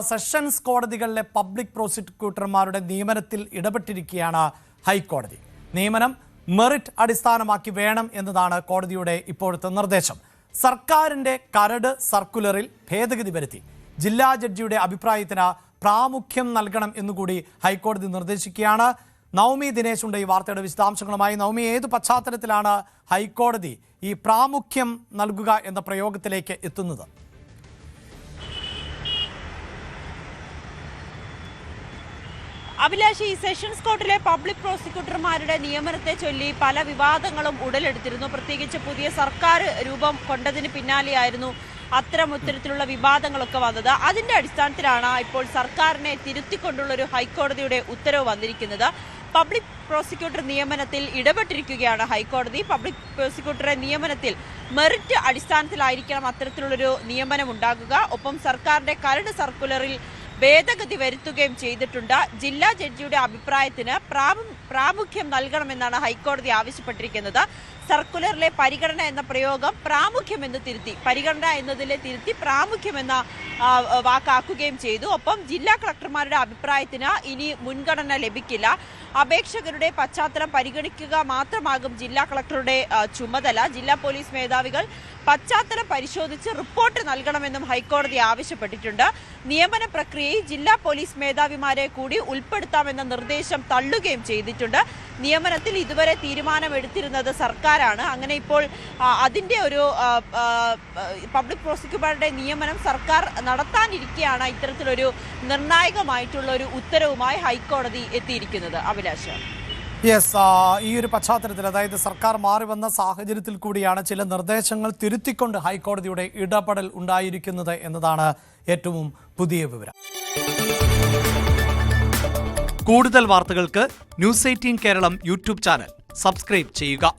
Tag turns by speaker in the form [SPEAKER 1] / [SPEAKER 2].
[SPEAKER 1] Sessions കോടതികളിലെ public പ്രോസിക്യൂട്ടർമാരുടെ നിയമനത്തിൽ ഇടപെട്ടിരിക്കുകയാണ് ഹൈക്കോടതി. നിയമനം മെറിറ്റ് അടിസ്ഥാനമാക്കി വേണം എന്നതാണ് കോടതിയുടെ ഇപ്പോഴത്തെ നിർദ്ദേശം. സർക്കാരിന്റെ കരട് സർക്കുലറിൽ ഭേദഗതി വരുത്തി ജില്ലാ ജഡ്ജിയുടെ അഭിപ്രായത്തിന് പ്രാമുഖ്യം നൽകണം എന്നുകൂടി ഹൈക്കോടതി നിർദ്ദേശിക്കുകയാണ്. നവമി ദിനേശ് ഉണ്ട് ഈ വാർത്തയുടെ വിശദാംശങ്ങളുമായി. നവമി, ഏതു പശ്ചാത്തലത്തിലാണ് ഹൈക്കോടതി ഈ പ്രാമുഖ്യം നൽകുക എന്ന പ്രയോഗത്തിലേക്ക് എത്തുന്നത്?
[SPEAKER 2] അഭിലാഷ്, ഈ സെഷൻസ് കോർട്ടിലെ പബ്ലിക് പ്രോസിക്യൂട്ടർമാരുടെ നിയമനത്തെ ചൊല്ലി പല വിവാദങ്ങളും ഉടലെടുത്തിരുന്നു. പ്രത്യേകിച്ച് പുതിയ സർക്കാർ രൂപം കൊണ്ടതിന് പിന്നാലെയായിരുന്നു അത്തരത്തിലുള്ള വിവാദങ്ങളൊക്കെ വന്നത്. അതിന്റെ അടിസ്ഥാനത്തിലാണ് ഇപ്പോൾ സർക്കാരിനെ തിരുത്തിക്കൊണ്ടുള്ളൊരു ഹൈക്കോടതിയുടെ ഉത്തരവ് വന്നിരിക്കുന്നത്. പബ്ലിക് പ്രോസിക്യൂട്ടർ നിയമനത്തിൽ ഇടപെട്ടിരിക്കുകയാണ് ഹൈക്കോടതി. പബ്ലിക് പ്രോസിക്യൂട്ടറെ നിയമനത്തിൽ മെറിറ്റ് അടിസ്ഥാനത്തിലായിരിക്കണം അത്തരത്തിലുള്ളൊരു നിയമനം ഉണ്ടാകുക. ഒപ്പം സർക്കാരിന്റെ കരട് സർക്കുലറിൽ ഭേദഗതി വരുത്തുകയും ചെയ്തിട്ടുണ്ട്. ജില്ലാ ജഡ്ജിയുടെ അഭിപ്രായത്തിന് പ്രാമുഖ്യം നൽകണമെന്നാണ് ഹൈക്കോടതി ആവശ്യപ്പെട്ടിരിക്കുന്നത്. സർക്കുലറിലെ പരിഗണന എന്ന പ്രയോഗം പ്രാമുഖ്യം എന്ന് തിരുത്തി, പരിഗണന എന്നതിലെ തിരുത്തി പ്രാമുഖ്യം എന്ന വാക്കാക്കുകയും ചെയ്തു. ഒപ്പം ജില്ലാ കളക്ടർമാരുടെ അഭിപ്രായത്തിന് ഇനി മുൻഗണന ലഭിക്കില്ല. അപേക്ഷകരുടെ പശ്ചാത്തലം പരിഗണിക്കുക മാത്രമാകും ജില്ലാ കളക്ടറുടെ ചുമതല. ജില്ലാ പോലീസ് മേധാവികൾ പശ്ചാത്തലം പരിശോധിച്ച് റിപ്പോർട്ട് നൽകണമെന്നും ഹൈക്കോടതി ആവശ്യപ്പെട്ടിട്ടുണ്ട്. നിയമന പ്രക്രിയയിൽ ജില്ലാ പോലീസ് മേധാവിമാരെ കൂടി ഉൾപ്പെടുത്താമെന്ന നിർദ്ദേശം തള്ളുകയും ചെയ്തിട്ടുണ്ട്. നിയമനത്തിൽ ഇതുവരെ തീരുമാനമെടുത്തിരുന്നത് സർക്കാരാണ്. അങ്ങനെ ഇപ്പോൾ അതിന്റെ ഒരു പബ്ലിക് പ്രോസിക്യൂട്ടറുടെ നിയമനം സർക്കാർ നടത്താനിരിക്കെയാണ് ഇത്തരത്തിലൊരു നിർണായകമായിട്ടുള്ള ഒരു ഉത്തരവുമായി ഹൈക്കോടതി എത്തിയിരിക്കുന്നത്. അഭിലാഷ്,
[SPEAKER 1] ഈ ഒരു പശ്ചാത്തലത്തിൽ, അതായത് സർക്കാർ മാറി വന്ന സാഹചര്യത്തിൽ കൂടിയാണ് ചില നിർദ്ദേശങ്ങൾ തിരുത്തിക്കൊണ്ട് ഹൈക്കോടതിയുടെ ഇടപെടൽ ഉണ്ടായിരിക്കുന്നത് എന്നതാണ് ഏറ്റവും പുതിയ വിവരം.
[SPEAKER 3] കൂടുതൽ വാർത്തകൾക്ക് news 18 Keralam YouTube channel subscribe ചെയ്യുക.